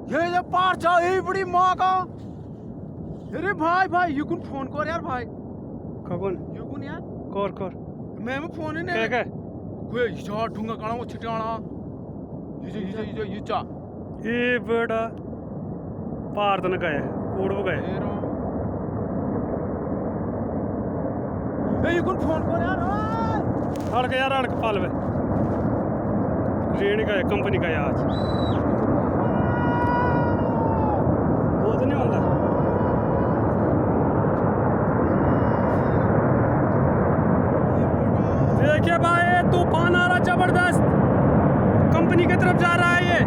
ये पार जा ये बड़ी माँ का। अरे भाई भाई युकुन फोन कर यार भाई। कौन युकुन यार कर मैं फोन ही क्या नहीं क्या कोई इजा ढूंगा काना वो छिटाना ये चा ये बेटा पार तो न गए कूड़ वो गए ए युकुन फोन कर यार अड़क पाल वे रेणी का है कंपनी का है आज वो तो नहीं होता देखिए भाई तूफान आ रहा जबरदस्त कंपनी की तरफ जा रहा है ये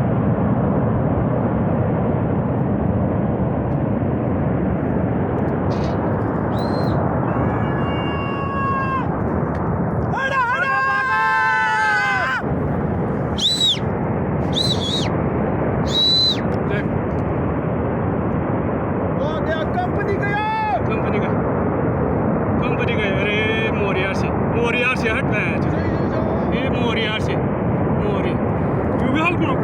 कंपनी का अरे मोरियार से हट रहा है ये मोरियार से मोरी क्यों भी हाल करो